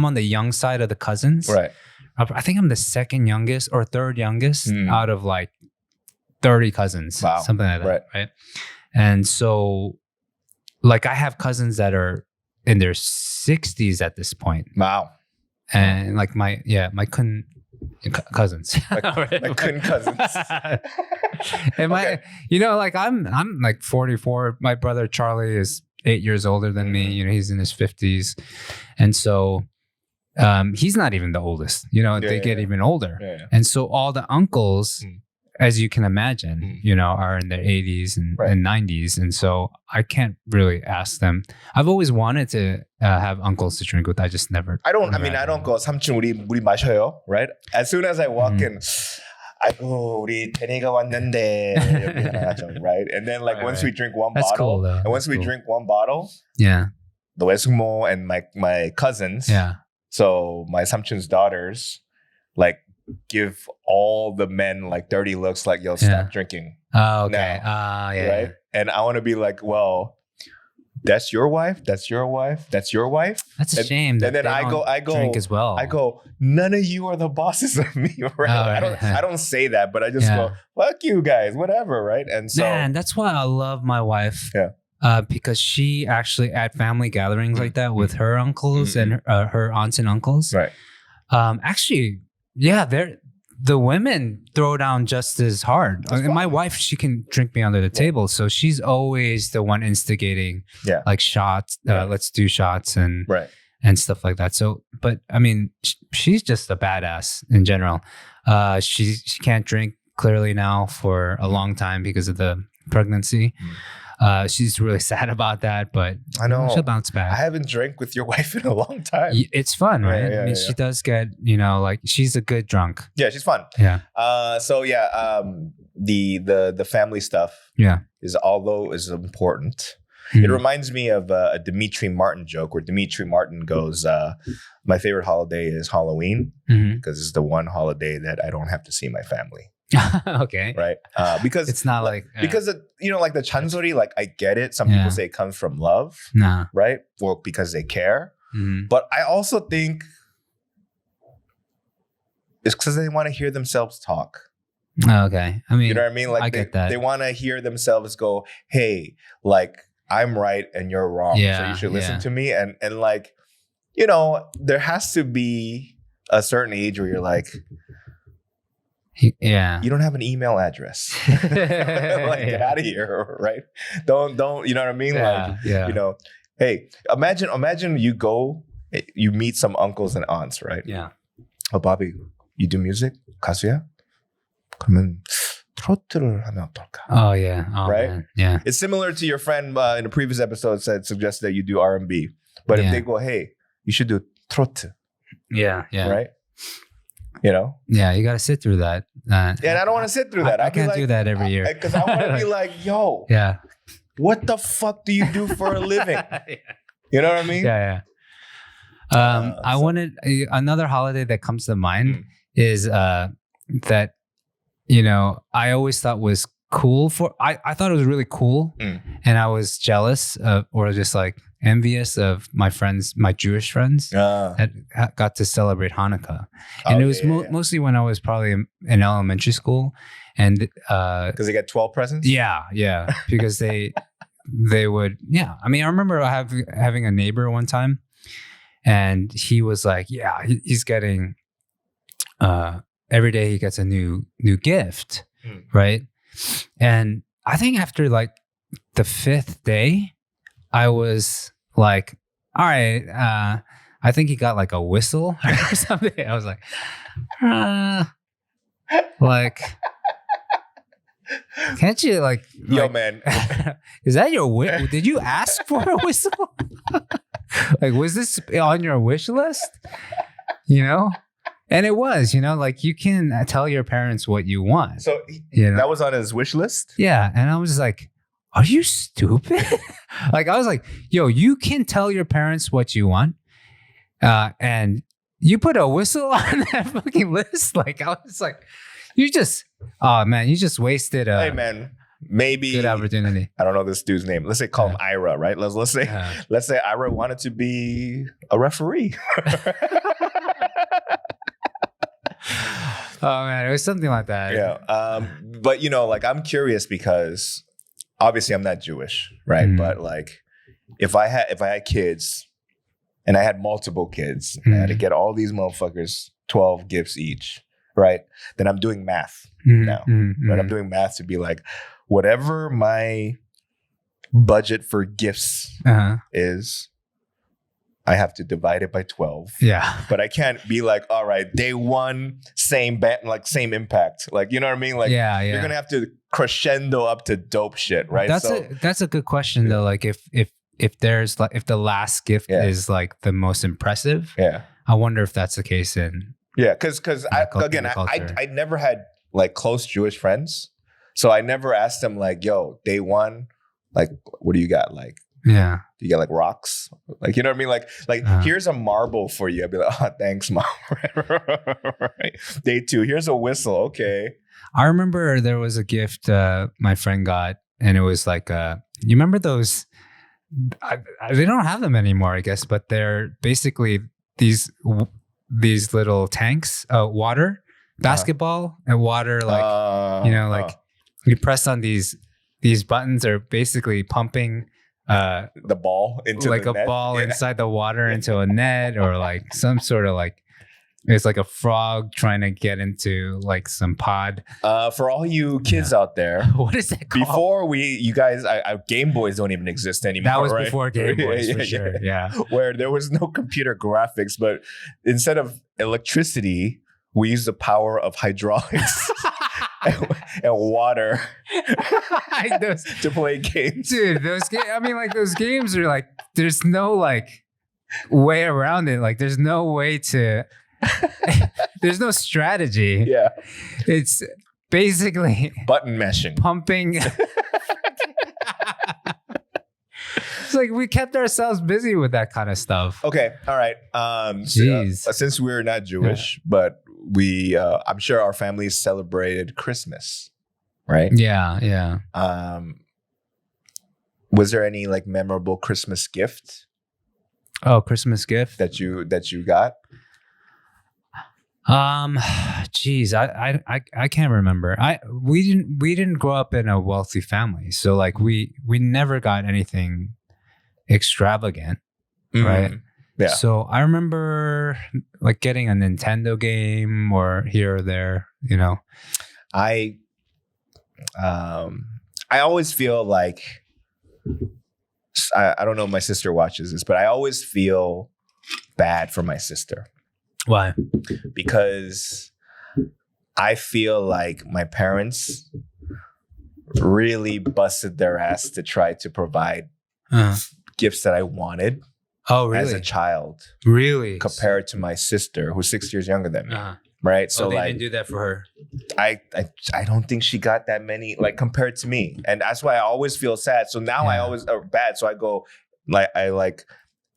on the young side of the cousins, right? I think I'm the second youngest or third youngest out of 30 cousins, something like that, right? And so, I have cousins that are in their 60s at this point. Wow. And my cousins. My kun cousins. And I'm 44. My brother Charlie is 8 years older than me. He's in his 50s. And so he's not even the oldest. They get even older. Yeah. And so all the uncles, as you can imagine, are in their 80s and 90s. And so I can't really ask them. I've always wanted to have uncles to drink with. I just never. I don't go, 삼촌 우리 마셔요, right? As soon as I walk in, 아이고, 우리 대니가 왔는데, right? And then once we drink one bottle, cool, and once we drink one bottle, the Wesumo and my cousins, so my 삼촌's daughters, give all the men dirty looks yo, stop drinking. Oh, okay. Now, right? And I want to be well, that's your wife, that's your wife, that's your wife. That's a shame. And then I go drink as well. I go, none of you are the bosses of me, right? I don't say that, but I just go, fuck you guys, whatever, right? And so man, that's why I love my wife. Yeah. because she actually at family gatherings like that with her uncles and her aunts and uncles. Right. Actually, yeah, the women throw down just as hard. And my wife, she can drink me under the table, so she's always the one instigating, like shots. Let's do shots and stuff like that. So, but I mean, she's just a badass in general. She can't drink clearly now for a long time because of the pregnancy. She's really sad about that, but I know she'll bounce back. I haven't drank with your wife in a long time. It's fun, right? Yeah, I mean, she does get, like she's a good drunk. Yeah, she's fun. Yeah. The family stuff. Is important. It reminds me of a Dimitri Martin joke where Dimitri Martin goes, "My favorite holiday is Halloween because it's the one holiday that I don't have to see my family." Okay. Right. Because it's not like because like the chansori, like I get it. Some people say it comes from love. Nah. Right. Or because they care. But I also think it's because they want to hear themselves talk. Okay. I mean, you know what I mean? Like I get that. They want to hear themselves go, "Hey, like I'm right and you're wrong. So you should listen to me." And like, there has to be a certain age where you're like, you don't have an email address. Like, get out of here, right? Don't, you know what I mean? Hey, imagine you meet some uncles and aunts, right? Yeah. Oh, Bobby, you do music? 가수야? 그러면 트로트를 하면 어떨까? Oh, yeah. Oh, right? Man. Yeah. It's similar to your friend in a previous episode suggested that you do R&B. But if they go, hey, you should do 트로트. Yeah. Right? Yeah, you got to sit through that. And I don't want to sit through that. I can't do that every year. Because I want to be like, yo, what the fuck do you do for a living? You know what I mean? Yeah. I wanted another holiday that comes to mind is that, I always thought was cool I thought it was really cool. And I was jealous of, or just like envious of my Jewish friends that got to celebrate Hanukkah. And it was mostly when I was probably in elementary school. And because they got 12 presents? Yeah. Because they would, I mean, I remember having a neighbor one time and he was like, he's getting, every day he gets a new gift, right? And I think after like the 5th day, I was like, all right, I think he got like a whistle or something. I was like, can't you like, yo, man, is that your wish? Did you ask for a whistle? Like, was this on your wish list? And it was, like you can tell your parents what you want. So that was on his wish list? Yeah. And I was just like, are you stupid? Like, I was like, yo, you can tell your parents what you want. And you put a whistle on that fucking list? Like, I was like, you just wasted a maybe good opportunity. I don't know this dude's name. Let's say call him Ira, right? Let's say Ira wanted to be a referee. Oh man, it was something like that. Yeah. But like I'm curious because obviously I'm not Jewish, right? But like if I had kids and I had multiple kids and I had to get all these motherfuckers 12 gifts each, right? Then I'm doing math now. Right? I'm doing math to be like, whatever my budget for gifts is, I have to divide it by 12. Yeah. But I can't be like, all right, day one, same same impact. Like, you know what I mean? Like, you're going to have to crescendo up to dope shit, right? That's a good question though. Like if there's like, if the last gift is like the most impressive, I wonder if that's the case in. Yeah. Cause I never had like close Jewish friends. So I never asked them like, yo, day one, like, what do you got? Like, do you get like rocks? Like, you know what I mean? Like here's a marble for you. I'd be like, oh, thanks, mom. Right. Day two, here's a whistle. Okay. I remember there was a gift my friend got, and it was like, you remember those? They don't have them anymore, I guess, but they're basically these little tanks, water, basketball and water, like you press on these buttons are basically pumping the ball into like the a net. ball inside the water into a net, or like some sort of like it's like a frog trying to get into like some pod. For all you kids out there, what is that called? Before you guys, Game Boys don't even exist anymore. That was right? before Game Boys for sure. Yeah, where there was no computer graphics, but instead of electricity, we used the power of hydraulics and water to play games. Dude, those games. I mean, like those games are like there's no like way around it. Like there's no way to. There's no strategy. Yeah. It's basically button mashing. Pumping. It's like we kept ourselves busy with that kind of stuff. Okay. All right. Since we're not Jewish, but we I'm sure our families celebrated Christmas. Right? Yeah, yeah. Was there any like memorable Christmas gift? Oh, Christmas gift that you got? Geez, I can't remember. We didn't grow up in a wealthy family, so like we never got anything extravagant, right? Yeah. So I remember like getting a Nintendo game or here or there, you know. I always feel like I don't know if my sister watches this, but I always feel bad for my sister. Why? Because I feel like my parents really busted their ass to try to provide gifts that I wanted. Oh, really? As a child. Really? Compared to my sister, who's 6 years younger than me. Right? So they like, didn't do that for her. I don't think she got that many, like compared to me. And that's why I always feel sad. So now I always are bad. So I go like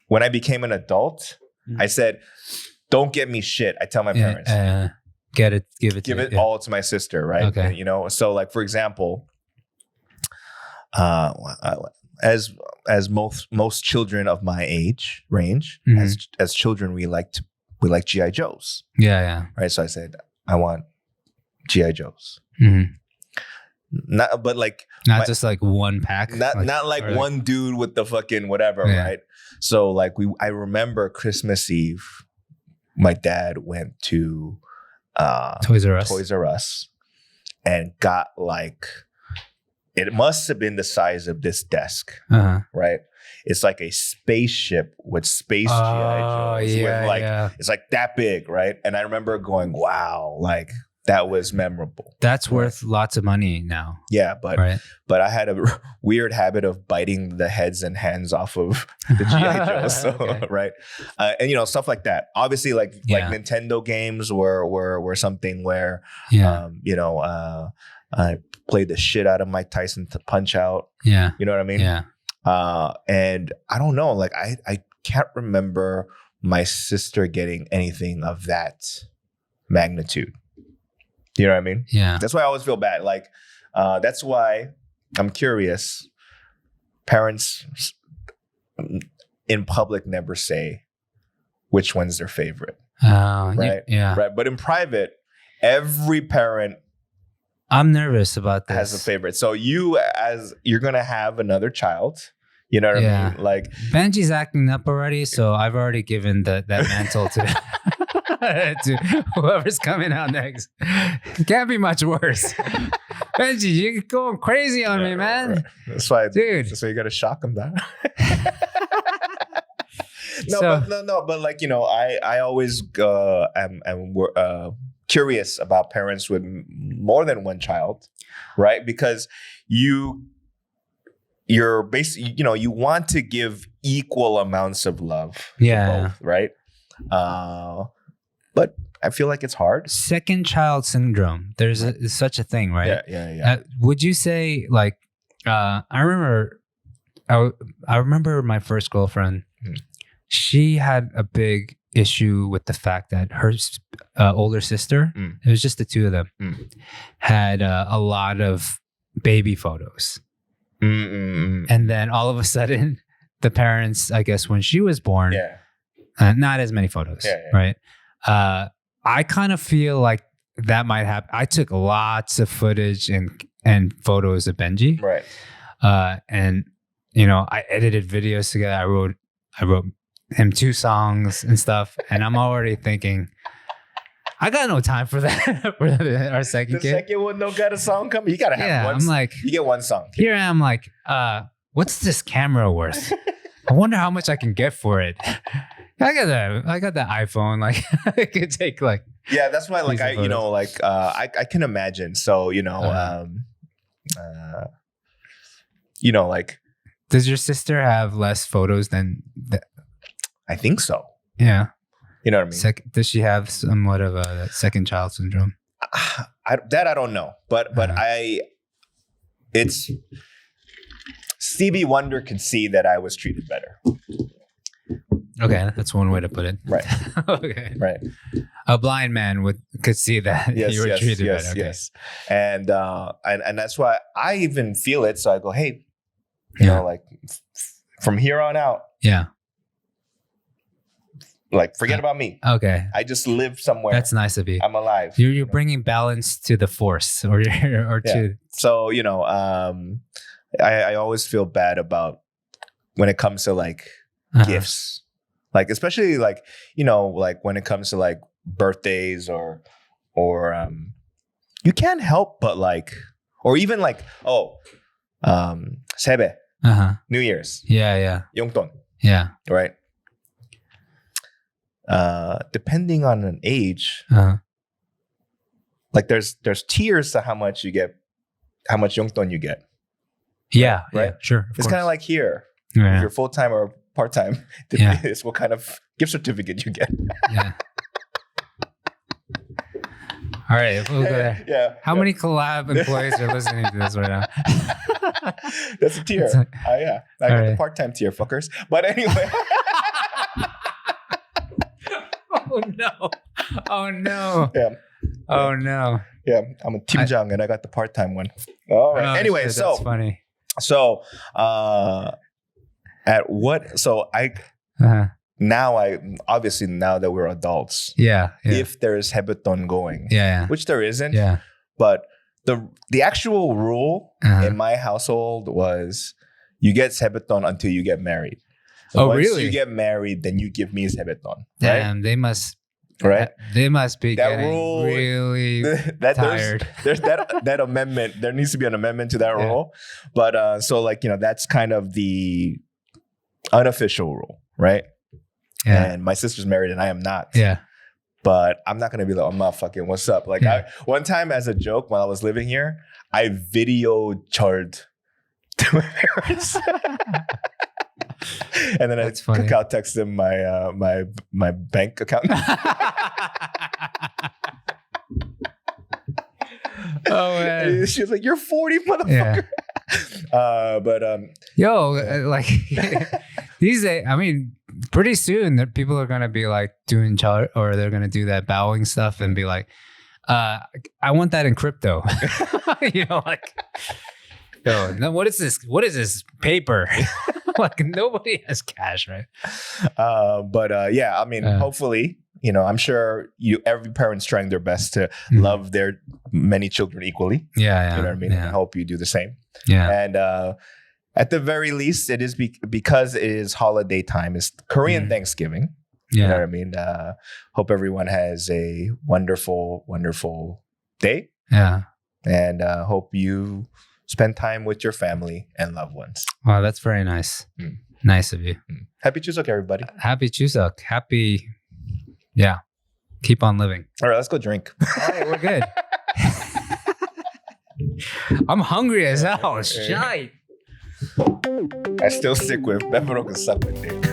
when I became an adult, I said, don't get me shit. I tell my parents. Give it all to my sister, right? Okay. And, you know, so like for example, as most children of my age range, as children, we like G.I. Joes. Yeah. Right. So I said, I want G.I. Joes. Not just like one pack. Not like one dude with the fucking whatever, right? So like I remember Christmas Eve, my dad went to Toys R Us and got like, it must have been the size of this desk, right? It's like a spaceship with space G.I. Joes. It's like that big, right? And I remember going, wow, like that was memorable. That's worth lots of money now. Yeah, but I had a weird habit of biting the heads and hands off of the G.I. Joes. So, right. And you know, stuff like that. Obviously, like Nintendo games were something where you know, I played the shit out of Mike Tyson to Punch Out. Yeah. You know what I mean? Yeah. And I don't know, like I can't remember my sister getting anything of that magnitude. You know what I mean? Yeah. That's why I always feel bad. Like, that's why I'm curious. Parents in public never say which one's their favorite. Right? Yeah. Right. But in private, every parent I'm nervous about this. Has a favorite. So you're gonna have another child. You know what I mean? Like Benji's acting up already, so I've already given that mantle to to whoever's coming out next. Can't be much worse. Benji, you're going crazy on me, man. Right. That's why, dude. So you gotta shock him down. But like, you know, I always am curious about parents with more than one child, right? Because you're basically, you know, you want to give equal amounts of love to both, right? But I feel like it's hard. Second child syndrome. There's such a thing, right? Yeah. Would you say like I remember my first girlfriend. She had a big issue with the fact that her older sister, it was just the two of them, had a lot of baby photos. And then all of a sudden, the parents, I guess when she was born, not as many photos, right? I kind of feel like that might happen. I took lots of footage and photos of Benji. Right. And I edited videos together. I wrote him 2 songs and stuff, and I'm already thinking, I got no time for that for our second The kid. second one don't got a song coming. You gotta have one. I'm like, you get one song. here I am, like, what's this camera worth? I wonder how much I can get for it. I got that iPhone. Like, I could take like. Yeah, that's why. Like, I can imagine. So like. Does your sister have less photos than? I think so. Yeah. You know what I mean? Does she have somewhat of a second child syndrome? I don't know, but it's Stevie Wonder could see that I was treated better. Okay, that's one way to put it. Right. Okay. Right. A blind man could see that you were treated better. Okay. Yes. And that's why I even feel it. So I go, hey, you know, like from here on out. Yeah. Like, forget about me. Okay. I just live somewhere. That's nice of you. I'm alive. You're bringing balance to the force, to. So I always feel bad about when it comes to like gifts, like especially like like when it comes to like birthdays or you can't help but like, or even like 세배, New Year's, 용돈, right. Depending on an age, like there's tiers to how much you get, how much 용돈 you get. Yeah, right. Yeah, sure. It's kind of like here. Yeah. If you're full time or part time, it's what kind of gift certificate you get. Yeah. All right, we'll go there. Yeah. How many collab employees are listening to this right now? That's a tier. I got the part time tier, fuckers. But anyway. Oh no. Yeah. Oh no. Yeah, I'm a 팀장 and I got the part-time one. All right. Anyway, shit, so that's funny. So now obviously now that we're adults, if there's hebeton going, which there isn't, but the actual rule in my household was you get hebeton until you get married. So once you get married, then you give me hebeton. Damn, right? they must. Right, they must be that getting rule, really tired. There's that amendment. There needs to be an amendment to that rule. But so like that's kind of the unofficial rule, right? Yeah. And my sister's married and I am not. Yeah. But I'm not gonna be like, motherfucking, what's up? Like one time as a joke while I was living here, I video charred to my parents. And then That's I funny. Kakao text them my bank account. Oh man, she was like, "You're 40, motherfucker." Like these days, I mean, pretty soon that people are gonna be like doing chart, or they're gonna do that bowing stuff and be like, "I want that in crypto." Like, no, what is this? What is this paper? Like nobody has cash, right? I mean, hopefully, I'm sure every parent's trying their best to love their many children equally. Yeah. You know what I mean? I hope you do the same. Yeah. And at the very least, it is because it is holiday time. It's Korean Thanksgiving. Yeah. You know what I mean? Hope everyone has a wonderful, wonderful day. Yeah. And hope you spend time with your family and loved ones. Wow, that's very nice. Nice of you. Happy Chuseok, everybody. Happy Chuseok. Happy, keep on living. All right, let's go drink. All right, we're good. I'm hungry as hell. Shite. I still stick with Pepero can suck my dick.